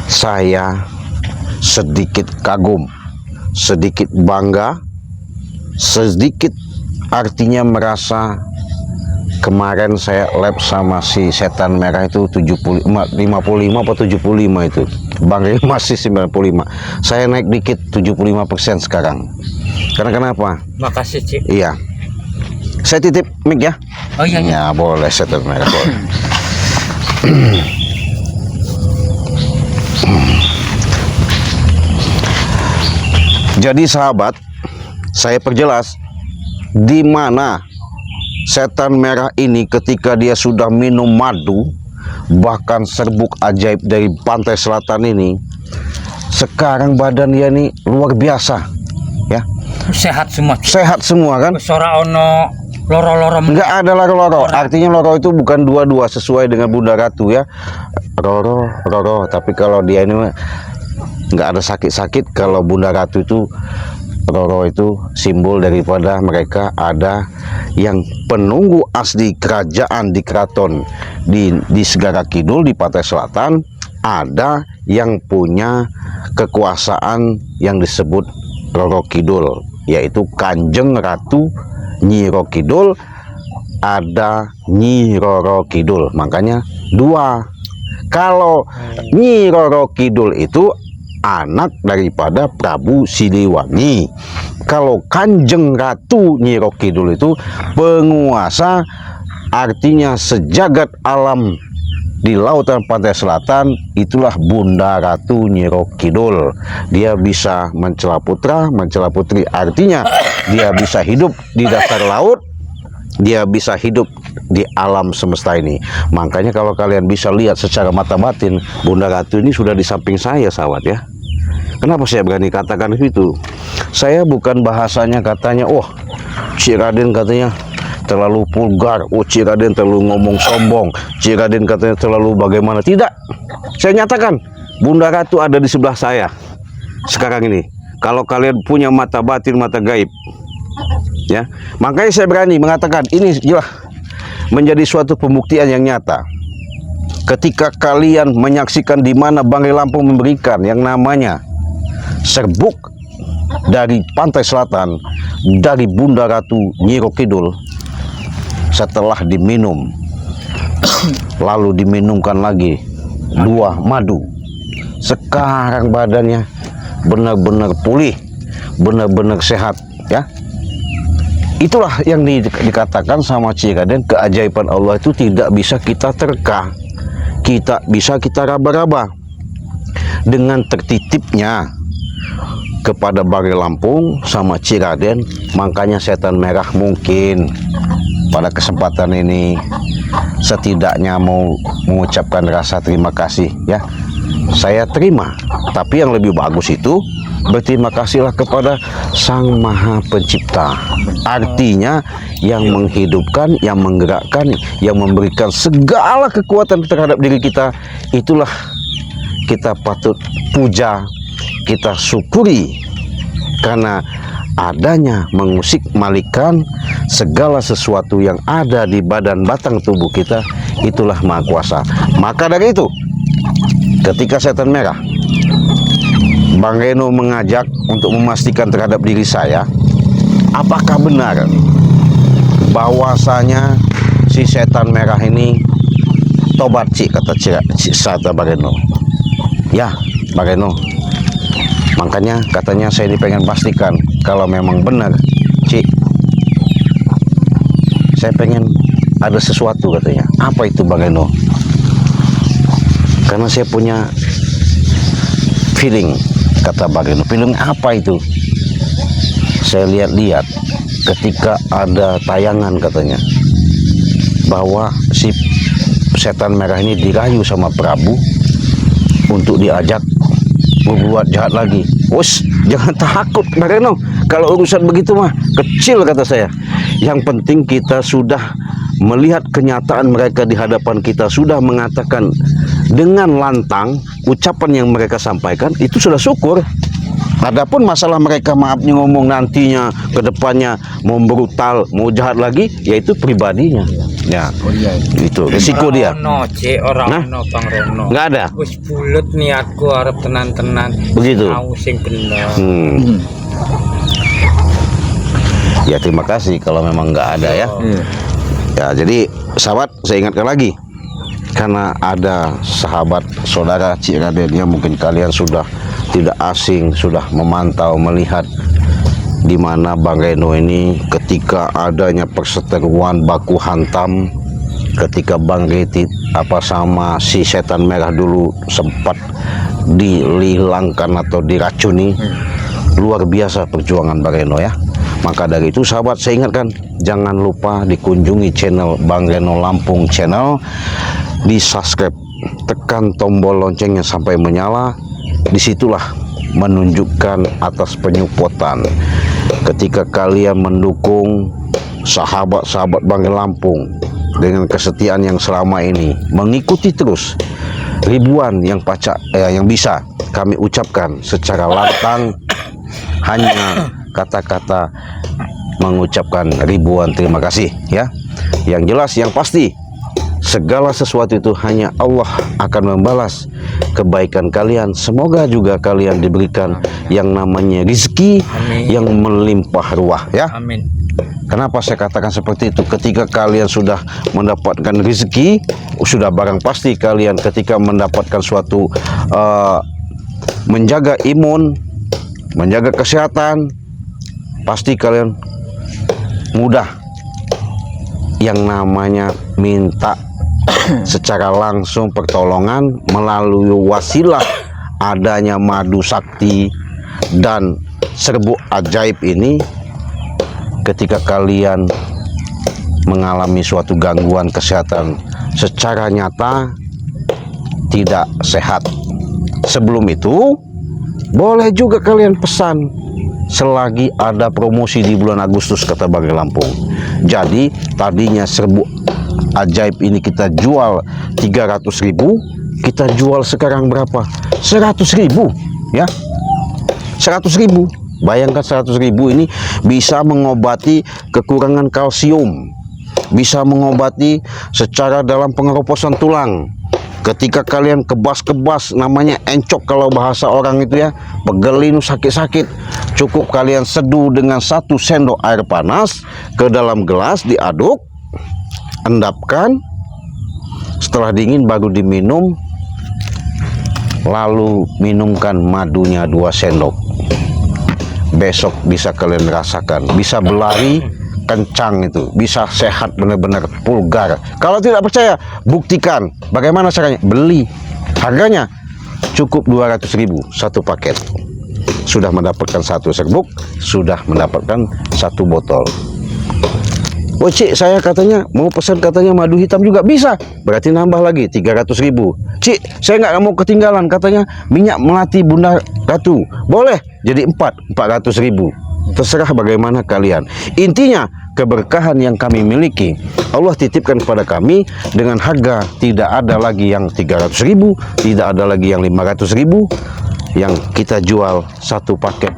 saya sedikit kagum, sedikit bangga, sedikit artinya merasa kemarin saya lab sama si setan merah itu 55 atau 75 itu. Bang Ray masih 95. Saya naik dikit 75% sekarang. Karena kenapa? Makasih, Cik. Iya. Saya titip mic ya. Oh iya, Ya boleh setan merah boleh. Jadi sahabat, saya perjelas di mana setan merah ini ketika dia sudah minum madu, bahkan serbuk ajaib dari pantai selatan ini, sekarang badan dia ini luar biasa, ya. Sehat semua, Cik. Sehat semua kan? Sora ono loro-loro. Nggak ada loro-loro. Artinya loro itu bukan dua-dua sesuai dengan Bunda Ratu ya. Roro. Tapi kalau dia ini nggak ada sakit-sakit. Kalau Bunda Ratu itu Roro itu simbol daripada mereka ada yang penunggu asli kerajaan di keraton di Segara Kidul di Pantai Selatan, ada yang punya kekuasaan yang disebut Roro Kidul, yaitu Kanjeng Ratu Nyi Roro Kidul, ada Nyi Roro Kidul. Makanya dua. Kalau Nyi Roro Kidul itu anak daripada Prabu Siliwangi. Kalau Kanjeng Ratu Nyi Roro Kidul itu penguasa, artinya sejagat alam di lautan pantai selatan, itulah Bunda Ratu Nyi Roro Kidul. Dia bisa mencela putra, mencela putri, artinya dia bisa hidup di dasar laut, dia bisa hidup di alam semesta ini. Makanya kalau kalian bisa lihat secara mata batin, Bunda Ratu ini sudah di samping saya, sahabat ya. Kenapa saya berani katakan itu? Saya bukan bahasanya katanya, oh Cik Raden katanya terlalu vulgar, oh Cik Raden terlalu ngomong sombong, Cik Raden katanya terlalu bagaimana. Tidak, saya nyatakan Bunda Ratu ada di sebelah saya sekarang ini. Kalau kalian punya mata batin, mata gaib, ya, makanya saya berani mengatakan ini jelas menjadi suatu pembuktian yang nyata. Ketika kalian menyaksikan di mana Bang Ray Lampung memberikan yang namanya serbuk dari pantai selatan dari Bunda Ratu Nyi Roro Kidul, setelah diminum lalu diminumkan lagi buah madu, sekarang badannya benar-benar pulih, benar-benar sehat ya. Itulah yang dikatakan sama Cik Raden, keajaiban Allah itu tidak bisa kita terka, kita bisa kita raba-raba. Dengan tertitipnya kepada Bang Ray Lampung sama Cik Raden, makanya setan merah mungkin pada kesempatan ini setidaknya mau mengucapkan rasa terima kasih ya. Saya terima, tapi yang lebih bagus itu berterima kasihlah kepada Sang Maha Pencipta. Artinya yang menghidupkan, yang menggerakkan, yang memberikan segala kekuatan terhadap diri kita, itulah kita patut puja, kita syukuri. Karena adanya mengusik malikan segala sesuatu yang ada di badan batang tubuh kita, itulah Maha Kuasa. Maka dari itu, ketika setan merah Bang Reno mengajak untuk memastikan terhadap diri saya, apakah benar bahwasanya si setan merah ini tobat, Cik, kata Cik Bang Reno. Ya Bang Reno, makanya katanya saya ini pengen pastikan kalau memang benar, Cik. Saya pengen ada sesuatu katanya. Apa itu Bang Reno? Karena saya punya feeling, kata Bang Reno. Feeling apa itu? Saya lihat-lihat ketika ada tayangan katanya bahwa si setan merah ini dirayu sama Prabu untuk diajak berbuat jahat lagi. Wos, jangan takut Bang Reno, kalau urusan begitu mah kecil, kata saya. Yang penting kita sudah melihat kenyataan mereka di hadapan kita, sudah mengatakan dengan lantang ucapan yang mereka sampaikan itu sudah syukur. Adapun masalah mereka maafnya ngomong nantinya ke depannya mau brutal, mau jahat lagi, yaitu pribadinya. Ya, itu resiko dia. Ono cek orang Nah? ono Bang Reno. Nggak ada. Wis bulet niatku arep tenan-tenan. Begitu. Mau sing bener. Ya terima kasih kalau memang nggak ada ya. Ya jadi sahabat, saya ingatkan lagi, karena ada sahabat saudara Cik Raden yang mungkin kalian sudah tidak asing, sudah memantau melihat di mana Bang Reno ini ketika adanya perseteruan baku hantam, ketika Bang Reti sama si setan merah dulu sempat dihilangkan atau diracuni. Luar biasa perjuangan Bang Reno ya. Maka dari itu sahabat, saya ingatkan, jangan lupa dikunjungi channel Bang Reno Lampung channel, di subscribe, tekan tombol loncengnya sampai menyala. Disitulah menunjukkan atas penyupotan. Ketika kalian mendukung sahabat-sahabat Bang Reno Lampung dengan kesetiaan yang selama ini, mengikuti terus ribuan yang yang bisa kami ucapkan secara lantang, hanya kata-kata mengucapkan ribuan terima kasih ya. Yang jelas, yang pasti, segala sesuatu itu hanya Allah akan membalas kebaikan kalian. Semoga juga kalian diberikan yang namanya rezeki yang melimpah ruah ya. Amin. Kenapa saya katakan seperti itu? Ketika kalian sudah mendapatkan rezeki, sudah barang pasti kalian ketika mendapatkan suatu menjaga imun, menjaga kesehatan, pasti kalian mudah yang namanya minta secara langsung pertolongan melalui wasilah adanya madu sakti dan serbuk ajaib ini. Ketika kalian mengalami suatu gangguan kesehatan secara nyata tidak sehat, sebelum itu boleh juga kalian pesan selagi ada promosi di bulan Agustus, kata Bang Lampung. Jadi tadinya serbuk ajaib ini kita jual 300.000, kita jual sekarang berapa? 100.000 ya. 100.000. Bayangkan 100.000 ini bisa mengobati kekurangan kalsium, bisa mengobati secara dalam pengeroposan tulang. Ketika kalian kebas-kebas, namanya encok kalau bahasa orang itu ya, pegelin sakit-sakit, cukup kalian seduh dengan 1 sendok air panas ke dalam gelas, diaduk, endapkan, setelah dingin baru diminum, lalu minumkan madunya 2 sendok. Besok bisa kalian rasakan, bisa berlari kencang, itu bisa sehat benar-benar pulgar. Kalau tidak percaya, buktikan. Bagaimana caranya? Beli. Harganya cukup 200.000 satu paket. Sudah mendapatkan 1 serbuk, sudah mendapatkan 1 botol. Oh Cik, saya katanya mau pesan katanya madu hitam juga, bisa. Berarti nambah lagi 300.000. Cik, saya nggak mau ketinggalan katanya minyak melati Bunda Ratu. Boleh, jadi 400.000. Terserah bagaimana kalian. Intinya keberkahan yang kami miliki Allah titipkan kepada kami dengan harga tidak ada lagi yang 300.000, tidak ada lagi yang 500.000, yang kita jual 1 paket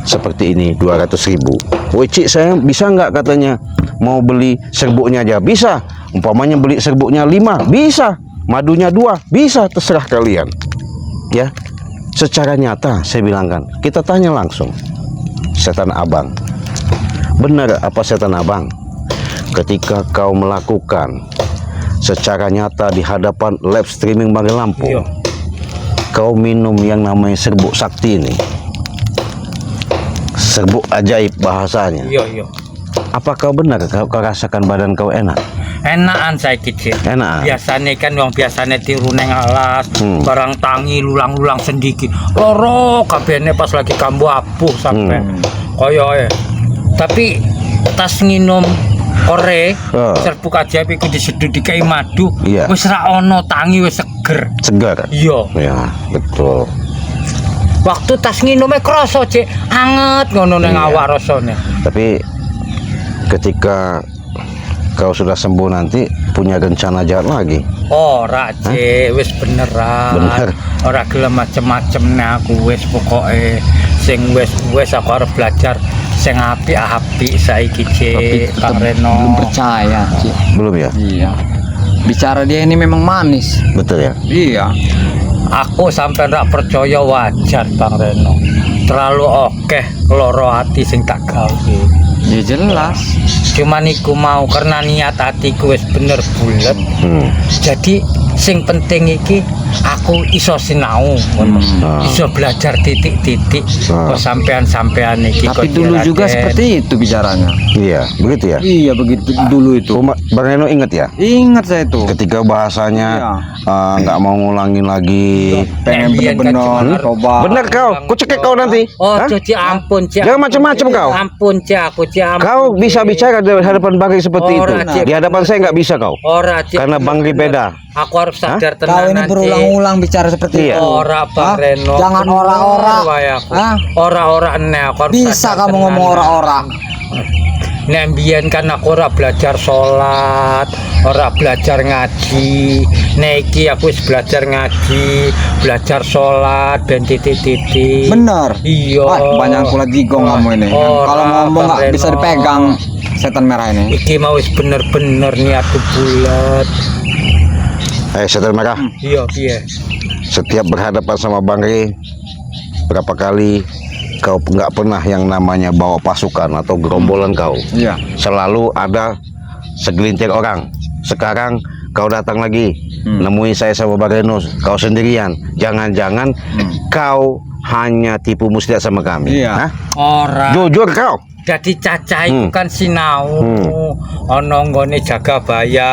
seperti ini 200.000. Woi Cik, saya bisa nggak katanya mau beli serbuknya aja? Bisa. Umpamanya beli serbuknya 5, bisa. Madunya 2, bisa. Terserah kalian ya. Secara nyata saya bilangkan, kita tanya langsung setan abang, benar apa setan abang? Ketika kau melakukan secara nyata di hadapan live streaming Bang Lampung, kau minum yang namanya serbuk sakti ini, serbuk ajaib bahasanya. Iya. Apa kau benar kau rasakan badan kau enak? Enakan saya kecil. Enak. Biasanya kan wong biasanya tiru neng alas, barang tangi lulang-lulang sendiki. Loro kabehne pas lagi kambuh apuh sampai koyo. Tapi tas nginum ore serbuk ajaib iku diseduh dikai madu, wis ra ono tangi, wis seger. Segar. Iya. Ya, betul. Waktu tas nginume krasa Cik, anget ngono nang awak rasane. Tapi ketika kau sudah sembuh nanti punya rencana jahat lagi. Ora cek, wis beneran. Bener. Ora gelem macem-macem nih aku wis pokoke sing wis aku arep belajar sing apik-apik saiki cek Kang Reno. Belum percaya, Cik. Belum ya? Iya. Bicara dia ini memang manis. Betul ya? Iya. Aku sampai ndak percaya wajar Bang Reno. Terlalu oke loro hati sing tak gawe. Ya jelas. Cuman iku mau karena niat hatiku wis bener bulet. Jadi sing penting iki aku iso sinau ngono. Iso belajar titik-titik kok sampean-sampean iki Tapi kok dulu Raden. juga seperti itu bicaranya. Iya, begitu ya. Iya begitu dulu itu. Bang Reno ingat ya? Ingat saya itu. Ketika bahasanya Iya. nggak mau ngulangin lagi. Pengen Nembian kan bener-bener cuma- coba. Bener kau, ku cekek kau nanti. Oh, Hah? cuci ampun, Cik. Jangan macam-macam kau. Ampun, Cik, aku Cik ampun. Kau bisa Cik. bicara di hadapan Bang Ri seperti itu. Ora, Cik. Di hadapan saya nggak bisa kau. Ora, Cik. Karena Bang Ri beda. Aku harus sadar Kau tenanan, ini Cik. berulang-ulang bicara seperti Iya. itu. Ora Bang Hah? Reno. Jangan Bener ora-ora. wae aku. Hah? Ora-ora ene aku harus Bisa sadar kamu ngomong tenanan. ora-ora. Nek mbiyen kan aku ora belajar salat, ora belajar ngaji. Nek iki aku wis belajar ngaji, belajar salat ben titik-titik. Bener. Iya. Banyak kulat jigong kamu ini. Ora, Kalau ngomong Bang nggak bisa Reno. dipegang setan merah ini. Iki mau wis bener-bener niatku bulat. Setan merah. Iya, piye? Setiap berhadapan sama Bang Ri, berapa kali kau nggak pernah yang namanya bawa pasukan atau gerombolan kau. Iya. Selalu ada segelintir orang. Sekarang kau datang lagi, nemuin saya sama Bang Reno, kau sendirian. Jangan-jangan kau hanya tipu muslihat sama kami. Iya. Hah? Ora. Jujur kau. Jadi cacah itu kan sinau. Ana nggone Jagabaya,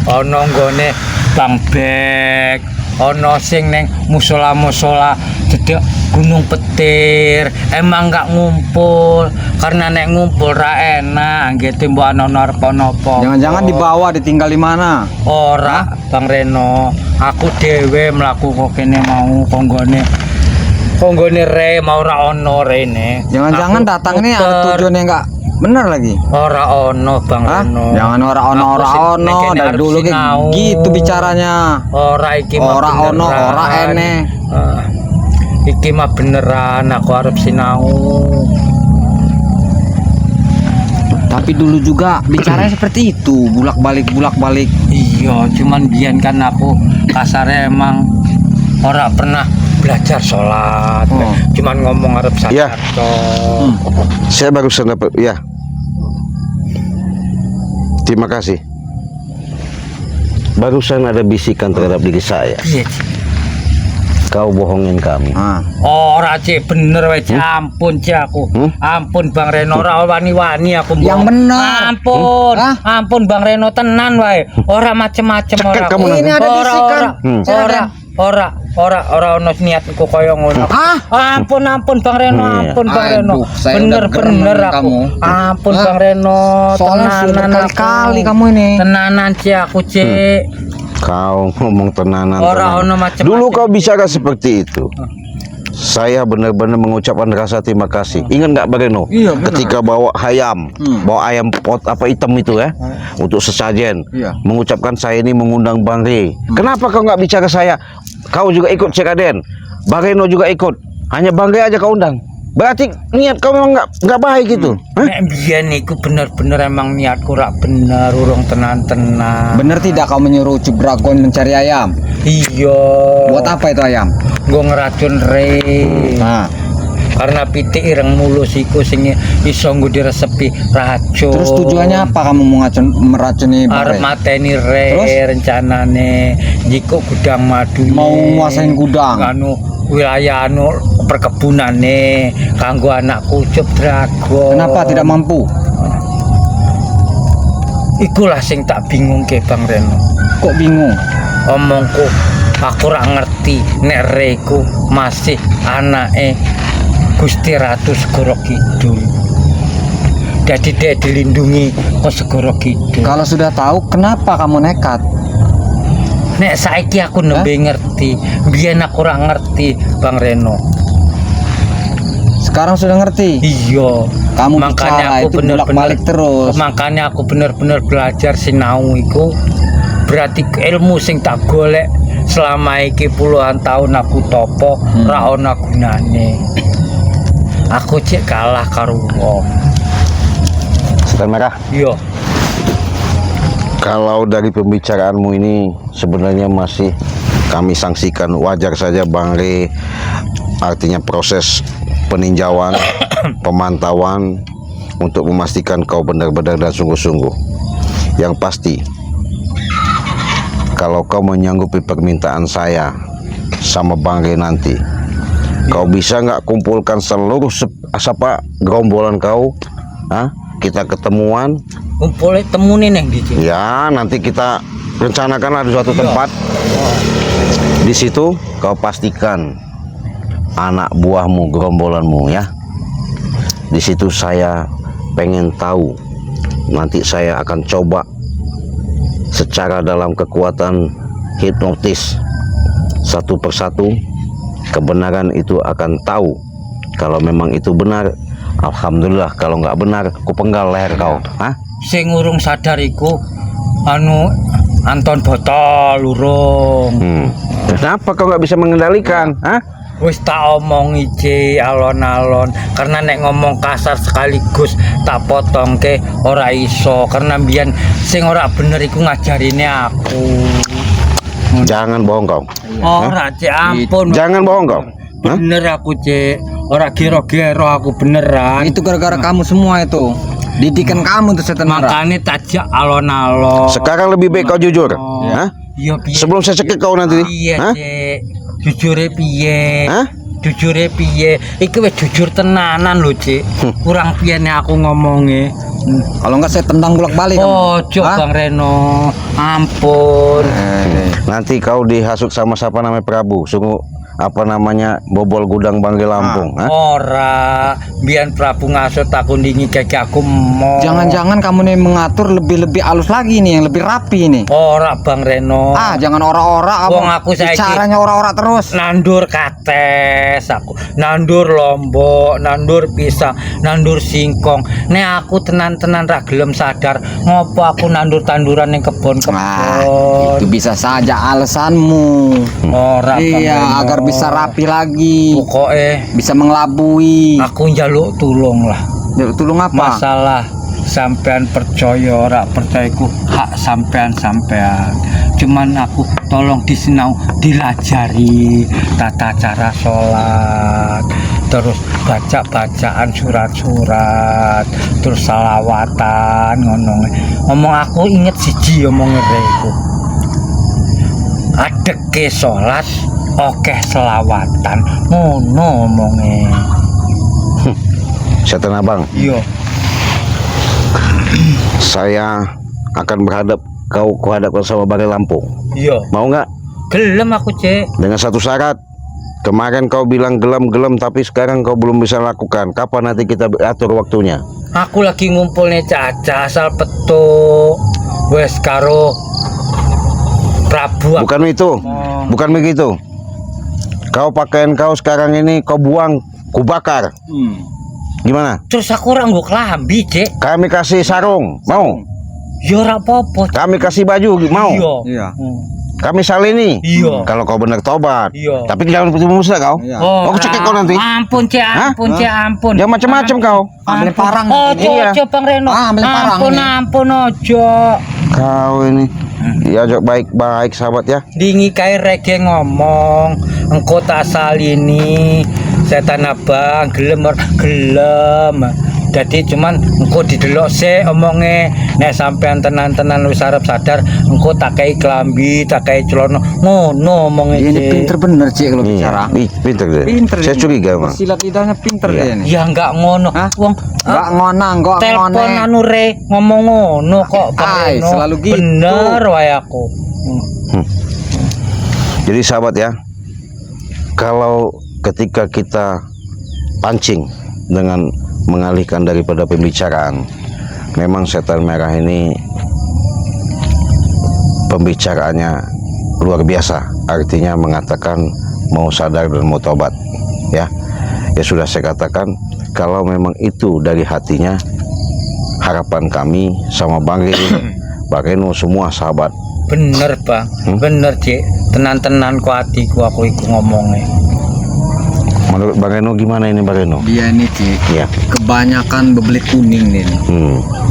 ana nggone Bambek, ana sing ning musola-musola cedek Gunung Petir. Emang nggak ngumpul karena nek ngumpul ra enak nggih tembok ana napa-napa. Jangan-jangan dibawa ditinggal di mana? Ora, Bang Reno. Aku dhewe mlaku kok kene mau konggone re mau ora ono rene. Jangan-jangan Aku datang ini ada muter. tujuan yang nggak benar lagi. Ora ono Bang Hah? Reno. Jangan ora ono Aku ora sing ono nek kene dari arep dulu kayak sinau. gitu bicaranya. Ora iki mah Ora ono, beneran. ora ene. Iki mah beneran aku arep sinau. Tapi dulu juga bicaranya seperti itu, bulak-balik. Iya, cuman biyen kan aku kasarnya emang ora pernah belajar sholat. Oh. Cuman ngomong arep Iya. sadar toh. Saya barusan dapat, ya. Terima kasih. Barusan ada bisikan terhadap diri saya. Piye, Cik? Kau bohongin kami. Nah, Ora Cik, bener wae Cik. Ampun Cik aku. Ampun Bang Reno, ora wani-wani aku. Yang bohong. bener. Ampun. Hah? Ampun Bang Reno tenan wae. Ora macem-macem Cekek ora. kamu nanti. Ini ada Ora, bisikan. Ora ono niatku kaya ngono. Hah? Ampun Bang Reno, Iya. ampun Bang Reno. Aduh, saya udah Bener-bener gerem aku. kamu. Ampun Hah? Bang Reno, soalnya sudah tenanan berkali-kali aku. kamu ini. Tenanan Cik aku Cik. Kau ngomong tenanan. Ora tenanan. ono macem-macem. Dulu kau bicara seperti itu. Saya benar-benar mengucapkan rasa terima kasih. Ingat nggak Bang Reno? Iya, benar. Ketika bawa ayam pot apa hitam itu ya, untuk sesajen. Iya. Mengucapkan saya ini mengundang Bang Ri. Kenapa kau nggak bicara saya? Kau juga ikut Cik Raden. Bang Reno juga ikut. Hanya Bang Ri aja kau undang. Berarti niat kau memang nggak baik gitu. Hah? Nek biyen iku bener-bener emang niatku rak bener, urung tenan-tenan. bener tidak kau menyuruh Ucup Dragon mencari ayam? Iya. Buat apa itu ayam? Nggo ngeracun re. Nah, Karena pitik ireng mulus iku sing iso nggo diresepi racun. terus tujuannya apa kamu mau meracuni Arep Bare? mateni re Terus? rencanane jiko gudang madu. Mau nguasain gudang? Anu wilayah anu perkebunane kanggo anakku Ucup Dragon. Kenapa tidak mampu? Ikulah sing tak bingung ke Bang Reno. Kok bingung? Omongku aku ora ngerti nek reku masih anake Gusti Ratu Segoro Kidul. Jadi dia dilindungi ke Segoro Kidul. Kalau sudah tahu, kenapa kamu nekat? Nek saiki aku nembe ngerti, biyen aku ora ngerti Bang Reno. Sekarang sudah ngerti. Iya. Kamu Makanya bicara aku itu bener-bener- bolak-balik terus. Makanya aku bener-bener belajar sinau iku. Berarti ilmu sing tak golek selama iki puluhan tahun aku topo ra ono gunane. Aku cek kalah karo wong. Setan Merah, Iya. kalau dari pembicaraanmu ini sebenarnya masih kami sanksikan, wajar saja Bang Re, artinya proses peninjauan, pemantauan untuk memastikan kau benar-benar dan sungguh-sungguh. Yang pasti, kalau kau menyanggupi permintaan saya sama Bang Re nanti, kau bisa nggak kumpulkan seluruh gerombolan kau, kita ketemuan. Kumpulnya temu nih neng di sini. Ya, nanti kita rencanakan ada suatu tempat. Di situ kau pastikan anak buahmu, gerombolanmu ya. Di situ saya pengen tahu. Nanti saya akan coba secara dalam kekuatan hipnotis satu persatu. Kebenaran itu akan tahu. Kalau memang itu benar, alhamdulillah. Kalau nggak benar, ku penggal leher kau. Sing urung sadar iku Anton botol urung. Kenapa kau nggak bisa mengendalikan? Wis tak omongi ce alon-alon karena nek ngomong kasar sekaligus tak potong ke ora iso karena mbiyen sing ora bener iku ngajarine aku. Jangan bohong kau. Ora ce ampun. Jangan bohong kau. Bener aku ce ora gero-gero aku beneran. Itu gara-gara kamu semua itu. Didikan kamu tuh Setan Merah. Makanya tajak alon-alon. Sekarang lebih baik kau jujur. Iya piye? Sebelum saya cekik kau nanti. Iya, Cek. Jujure piye? Hah? Jujure piye? Iki wis jujur tenanan lho, Cek. Kurang piyene aku ngomongnya. Kalau enggak saya tendang bolak-balik. Ojo Bang Reno. Ampun. Nanti kau dihasut sama siapa namanya Prabu. Sungguh apa namanya bobol gudang Bangge Lampung. Ora, biyen Prabu ngasut aku ndingi keke aku mau. Jangan-jangan kamu nih mengatur lebih halus lagi nih, yang lebih rapi nih. Ora Bang Reno. Jangan ora-ora. Wong aku saiki caranya ora-ora terus. Nandur kates aku, nandur lombok, nandur pisang, nandur singkong. Nek aku tenan-tenan ra gelem sadar ngopo aku nandur tanduran ning kebon-kebon. Itu bisa saja alasanmu. Ora Bang Iya, Reno. agar bisa rapi lagi. Pokoknya Bisa mengelabui. aku njaluk tulung lah. Tolong apa? Masalah sampean percaya ora percayaku hak sampean. Cuman aku tolong disinau, dilajari tata cara sholat, terus bacaan surat-surat, terus salawatan ngomong aku inget siji omong iku. Adeke sholat oke selawatan ngono omonge. Setan Abang, Iya. saya akan kau kuhadapkan sama Bangge Lampung. Iya. Mau nggak? Gelem aku, Cek. Dengan satu syarat. Kemarin kau bilang gelem-gelem tapi sekarang kau belum bisa lakukan. Kapan nanti kita atur waktunya? Aku lagi ngumpulnya Caca asal petuk wes karo Prabu. Bukan itu. Bukan begitu. Kau pakaian kau sekarang ini kau buang, ku bakar. Gimana? Terus aku ora nggo klambi, Cek. Kami kasih sarung, mau? Ya ora apa-apa. Kami kasih baju, mau? Iya. Kami salini. Iya. Kalau kau benar tobat. Iya. Tapi jangan putus musnah kau. Iya. Aku cekik kau nanti. Ampun, Cek, ampun. Jangan macam-macam kau. Ambil parang. Ojo, Iya. ojo Bang Reno. Ambil parang ini. Ampun, ojo. Kau ini diajak baik-baik sahabat ya. Dingi kae rege ngomong, engko tak salini. Setan Abang gelem. Jadi cuman engko didelok sik omonge nek sampean tenan-tenan wis arep sadar engko tak kei klambi, tak kei celana. Ngono omonge. Ini Cik. pinter bener Cik kalau bicara. Pinter deh. Pinter. Saya curiga bang. Silat lidahnya pinter Iya. dia nih. Ya enggak ngono. Wong Enggak ngonang, kok telepon ngone. anu re ngomong ngono kok Bang Ay, Reno. selalu gitu. Bener wae aku. Jadi sahabat ya, kalau ketika kita pancing dengan mengalihkan daripada pembicaraan, memang Setan Merah ini pembicaraannya luar biasa, artinya mengatakan mau sadar dan mau tobat ya. Ya sudah saya katakan, Kalau memang itu dari hatinya, harapan kami sama Bang Reno semua sahabat. Bener bang, bener cik. Tenan-tenan ku hatiku aku iku ngomongnya. Menurut Bang Reno gimana ini Bang Reno? Dia ini Cik, Ya. kebanyakan bebelit kuning nih.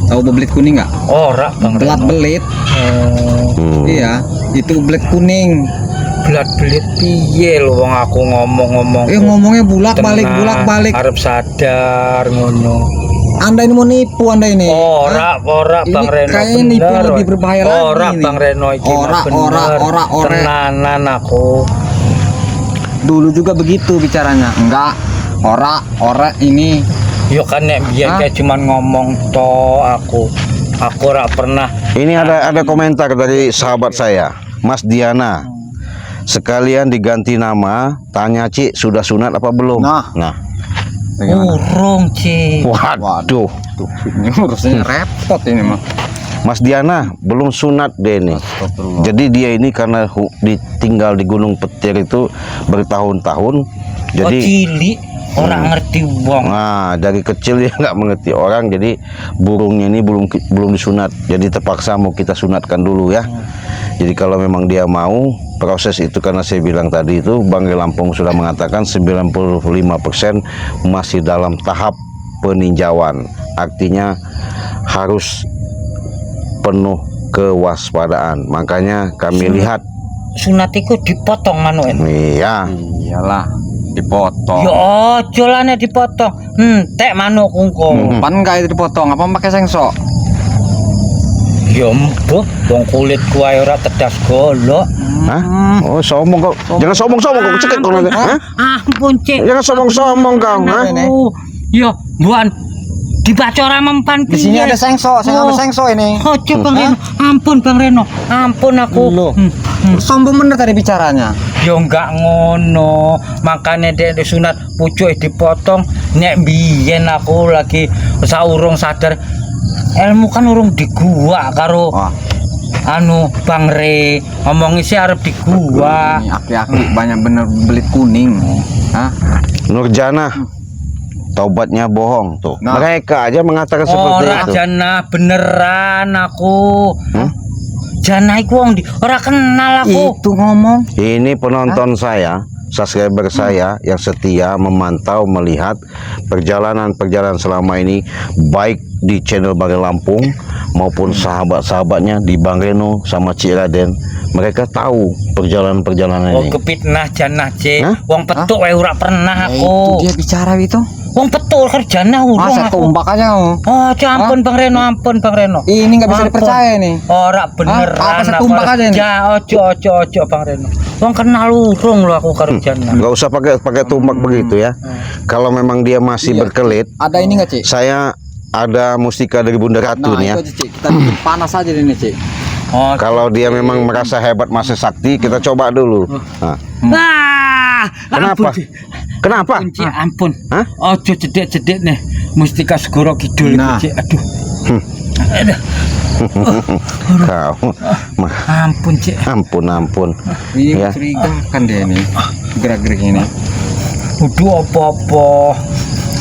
Tahu bebelit kuning nggak? Ora bang Belat Reno. belit. Hmm. Iya, itu bebelit kuning. Belat-belit piye lho wong aku ngomong-ngomong. Ngomongnya bulak-balik, Tenang, bulak-balik. Arep sadar ngono. Anda ini mau nipu Anda ini. Ora Ini Bang Reno. kayaknya nipu bener, lebih woy. berbahaya lagi Ora ini. Bang Reno iki mah Ora, bener. ora. Tenanan aku. Dulu juga begitu bicaranya. Enggak. Ora ini. Yo kan nek biyen Hah? kayak cuman ngomong to aku. Aku ora pernah. Ini ada komentar dari sahabat saya, Mas Diana. Sekalian diganti nama, tanya Cik sudah sunat apa belum? Nah. Bagaimana? Urung, Cik. Waduh, Tuh, ini urusannya repot ini mah. Mas Diana belum sunat deh ini. Astagfirullah. Jadi dia ini karena ditinggal di Gunung Petir itu bertahun-tahun. Oh, Jadi cilik orang ngerti wong. nah dari kecil dia nggak mengerti orang. Jadi burungnya ini belum disunat. Jadi terpaksa mau kita sunatkan dulu ya. Jadi kalau memang dia mau proses itu, karena saya bilang tadi itu Bang Lampung sudah mengatakan 95% masih dalam tahap peninjauan. Artinya harus penuh kewaspadaan. Makanya kami lihat, Sunat iku dipotong manuel. iya, Iyalah, dipotong. Yo ojo lah nek dipotong. Entek manuk kungkung. Pan enggak itu dipotong, apa pakai sengsok? Yo mbok wong kulitku ae ora tedas golok. hah? Oh sombong kau, jangan sombong-sombong kau, cekek kau nanti, hah? Ampun, Cik. Jangan sombong-sombong kau, hah? Yo, buan dibaca ora mempan Di sini ada sengsok, saya ngambil sengsok ini. Ojo Bang Reno. Ampun Bang Reno. Ampun aku. Loh. Sombong bener tadi bicaranya. Yo enggak ngono, makanya dek disunat pucuk dipotong. Nek biyen aku lagi saurung sadar ilmu kan urung di gua karo Wah, anu Bang Re ngomongi sih arep di gua. ini aki-aki banyak bener belit kuning. Hah? Nurjana, taubatnya bohong tuh. Nah. Mereka aja mengatakan seperti Ora itu. jana beneran aku. Hah? Jana iku wong di ora kenal aku. Itu ngomong. Ini penonton saya, subscriber saya yang setia memantau melihat perjalanan-perjalanan selama ini, baik di channel Bang Lampung maupun sahabat-sahabatnya di Bang Reno sama Cik Raden. Mereka tahu perjalanan-perjalanan Oh ini. kepitnah jana Cik. Hah? Wong petuk wae ora pernah Ya, itu aku. dia bicara itu. Wong petuk kerjana urung Masa aku. tumbak aja kamu. Oh, ampun Bang Reno, ampun Bang Reno. Ini nggak bisa Ampun. dipercaya nih. Ora beneran. Apa setumbak aku. aja ini? Ja, ojo Bang Reno. Wong kenal urung lho aku karo jana. Nggak usah pakai tumbak begitu ya. Kalau memang dia masih Iya. berkelit, Ada ini nggak Cik? saya ada mustika dari Bunda Ratu Nah nih ya. itu aja, Cik. Kita bikin panas aja ini Cik. Oh, Kalau dia memang merasa hebat masih sakti, kita coba dulu. Nah, kenapa? Ampun, Cik. Kenapa? Ampun, Cik, ampun. Hah? Ojo cedek-cedek nih. Mustika Segoro Kidul Nah. Cik. Aduh. Aduh. Kau, Ampun, Cik. ampun. Ini Ya. mencurigakan dia ini. Gerak-gerik ini. Udah apa-apa.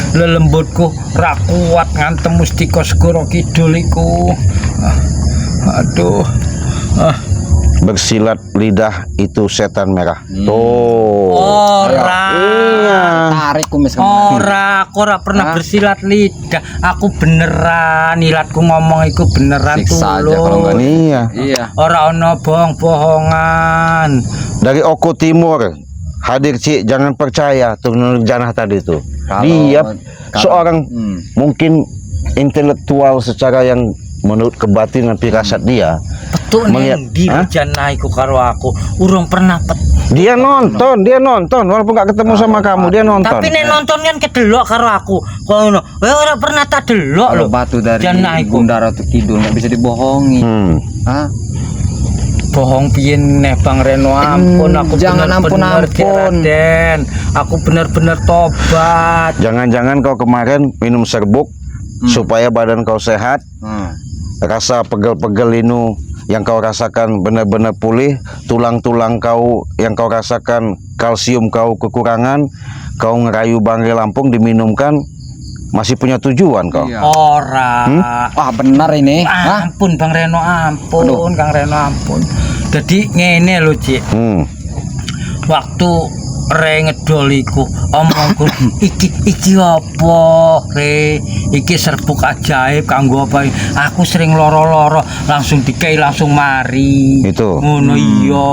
Lelembutku ra kuat ngantem Mustika Segoro Kidul iku. Aduh. Bersilat lidah itu setan merah. Tuh. Ora. Iya. Tarik kumis kamu. Aku ora pernah Hah? bersilat lidah. Aku beneran, ilatku ngomong iku beneran Siksa aja kalau tulus. nggak Iya. Iya. Ora ono bohong-bohongan. Dari Oko Timur hadir Cik, jangan percaya tuh Nurjanah tadi tuh. Kalau- Dia kalau- seorang Hmm. mungkin intelektual secara yang menurut kebatinan firasat dia. Petuk Melihat- ning ndi Hah? jana iku karo aku. Urung pernah Dia nonton walaupun nggak ketemu sama kamu, dia nonton. Tapi nek nonton kan kedelok karo aku. Kono. Ora pernah tak delok Kalau lho. batu dari Jana iku. Bunda Ratu Kidul nggak bisa dibohongi. Hah? Bohong piye neh Bang Reno, ampun aku jangan bener-bener ampun. Raden. Aku bener-bener tobat. Jangan-jangan kau kemarin minum serbuk supaya badan kau sehat, rasa pegel-pegel ini yang kau rasakan benar-benar pulih, tulang-tulang kau yang kau rasakan kalsium kau kekurangan, kau ngerayu Bang Lampung diminumkan, Masih punya tujuan kau. Iya. Ora. Wah, benar ini. Hah? Ampun Bang Reno, ampun Aduh. Kang Reno, ampun. Jadi ngene lho, Cik. Waktu re ngedol iku omongku iki apa re iki serbuk ajaib kanggo apa aku sering loro-loro langsung dikei langsung mari Itu. ngono iya.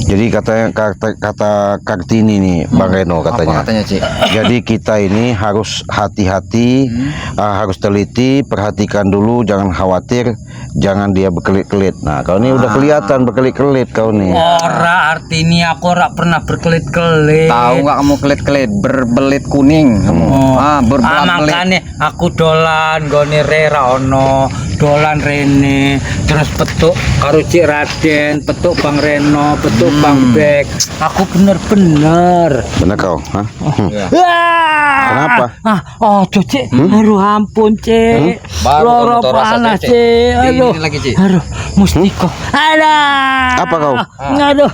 Jadi kata Kartini nih Bang Reno katanya. Apa katanya, Cik? Jadi kita ini harus hati-hati, harus teliti, perhatikan dulu, jangan khawatir, jangan dia berkelit-kelit. Nah, kau ini udah kelihatan berkelit-kelit kau nih. Ora artinya aku ora pernah berkelit-kelit. Tahu nggak kamu kelit-kelit berbelit kuning kamu? Berbelit. Makanya aku dolan gone Rera ono, dolan Rene, terus petuk karo Cik Raden, petuk Bang Reno, petuk Bang Bek. Aku bener-bener. Bener kau? Hah? Iya. Wah! Kenapa? Oh, Cik. Aduh ampun, Cik. Baru Loro kamu tahu rasanya, panas, Cik. Cik. Aduh. Ini lagi, Cik. Aduh, mustiko. Alah. Apa kau? Aduh.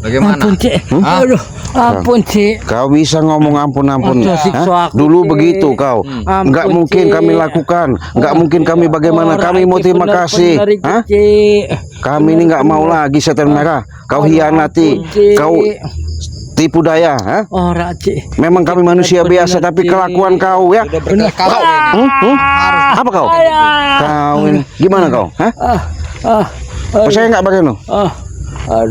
Bagaimana? Ampun, Cik. Aduh, ampun, Cik. Kau bisa ngomong ampun-ampun. Aduh, siksa Hah? aku, Dulu Cik. begitu kau. Enggak Ampun, mungkin Cik. kami lakukan. Enggak mungkin kami bagaimana. Ora, Kami mau iki terima bener-bener kasih. iki, Hah? Cik. Kami ini enggak mau lagi setan merah. Kau hianati. Ampun, Cik. Kau tipu daya. Hah? Ora, Cik. Memang kami manusia Bener-bener, biasa, tapi Cik. kelakuan kau ya. Udah berkali-kali Kau, ini. Apa kau? Kau ini gimana kau? Hah? Percaya nggak Bang Reno?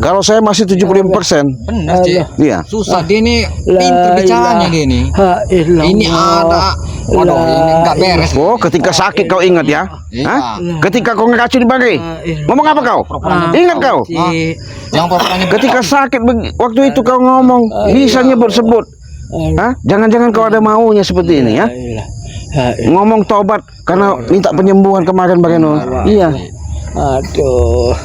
Kalau saya masih 75%. Benar, Cik. Iya. Susah dia ini pintar bicaranya dia ini. Ini ada. Waduh, ini enggak beres. Oh, ketika sakit kau ingat ya? Iya. Hah? Ketika kau ngeracun Bang, ngomong apa kau? Ingat kau? Yang pokoknya Ketika sakit waktu itu kau ngomong, bisa nyebut-sebut. Hah? Jangan-jangan kau ada maunya seperti ini ya? Ngomong tobat karena minta penyembuhan kemarin Bang Reno. Iya. Aduh.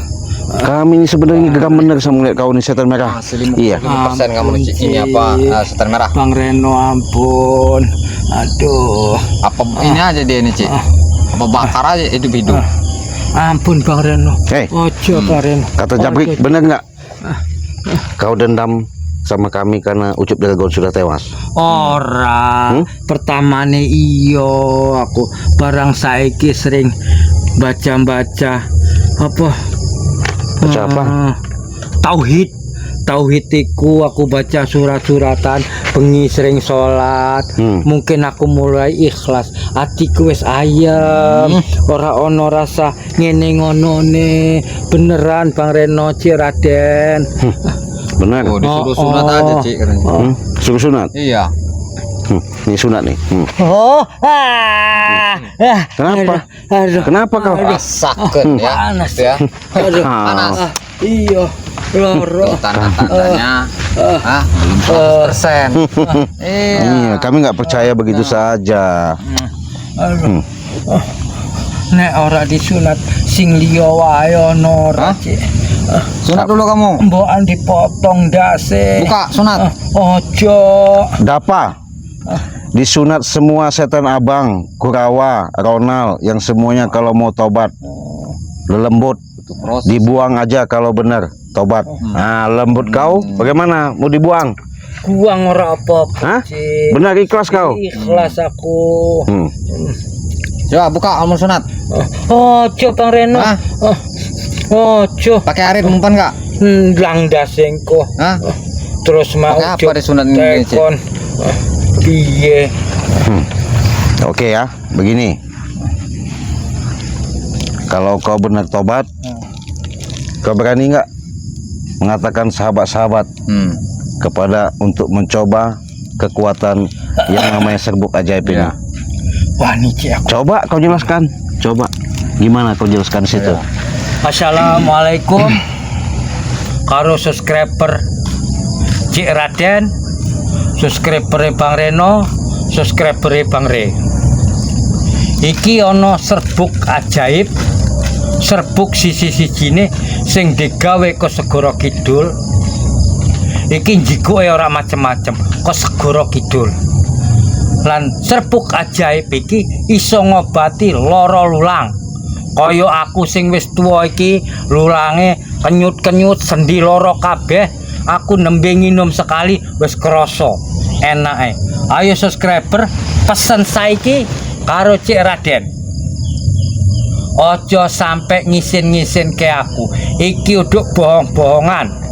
Kami ini sebenarnya geram bener sama melihat kau ini setan merah. Iya. 50% kamu nih, Cik. Ini apa? Setan merah. Bang Reno ampun. Aduh. Apa ini aja dia nih, Cik? Apa bakar aja hidup-hidup? Ampun Bang Reno. Hei. Ojo Bang Reno. Kata Jabrik, bener nggak? Kau dendam sama kami karena Ucup Dragon sudah tewas. Ora. Pertamane iyo aku barang saiki sering baca-baca apa? Baca apa? Tauhid. Tauhid iku aku baca surat-suratan, bengi sering sholat. Mungkin aku mulai ikhlas. Atiku wis ayem, ora ono rasa ngene ngonone. Beneran Bang Reno, Cik Raden. Benar. Oh, disuruh sunat aja, Cik, katanya. Suruh sunat. Iya. Ini sunat nih. Kenapa? Aduh. Kenapa kau? Rasakan ya. Panas Gitu ya. Aduh. Panas. Iya. Loro. Tanda-tandanya belum 100%. Iya. Iya, kami nggak percaya begitu saja. Aduh. Nek ora disunat sing liya wae ono ora, Cik. Sunat dulu kamu. Mbokan dipotong dase. Buka sunat. Ojo. Dapa. Disunat semua setan abang, Kurawa, Ronald, yang semuanya kalau mau tobat. Lembut. Itu proses. Dibuang aja kalau benar tobat. Nah, lembut kau bagaimana? Mau dibuang? Buang ora apa-apa, Hah? Cik. Benar ikhlas kau? Ikhlas aku. Coba buka kamu sunat. Ojo Bang Reno. Hah? Ojo. Pakai arit umpan enggak? Ndang dasengko. Hah? Terus mau Pakai apa disunat ini, Cik? tekon. Piye? Oke ya, begini. Kalau kau benar tobat, kau berani nggak mengatakan sahabat-sahabat kepada untuk mencoba kekuatan yang namanya serbuk ajaib ini? Iya. Wah, nih Cik aku. Coba kau jelaskan. Coba. Gimana kau jelaskan situ? Assalamualaikum karo subscriber Cik Raden, subscriber Bang Reno, subscriber Bang Re. Iki ono serbuk ajaib, serbuk sisi-sijine sing digawe ke Segoro Kidul. Iki njikuke ora macem-macem, ke Segoro Kidul. Lan serbuk ajaib iki iso ngobati lara lulang. Kaya aku sing wis tuwa iki lulange kenyut-kenyut sendi lara kabeh, aku nembe nginum sekali wis krasa. enake. Ayo subscriber pesen saiki karo Cik Raden. Ojo sampai ngisin-ngisin ke aku. Iki uduk bohong-bohongan.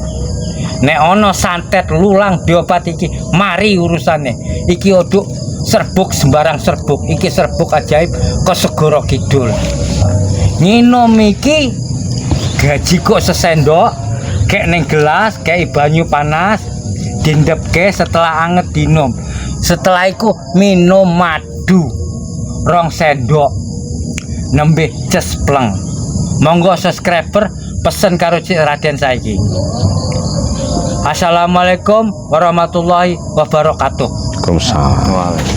Nek ono santet lulang diobat iki, mari urusane. Iki uduk serbuk sembarang serbuk. Iki serbuk ajaib ke Segoro Kidul. Nginom iki gaji kok sesendok, kayak neng gelas, kayak banyu panas, dindepke setelah anget dinom. Setelah itu minum madu 2 sendok, nembe cespleng. Monggo subscriber pesen karo Cik Raden saiki. Assalamualaikum warahmatullahi wabarakatuh. Waalaikumsalam.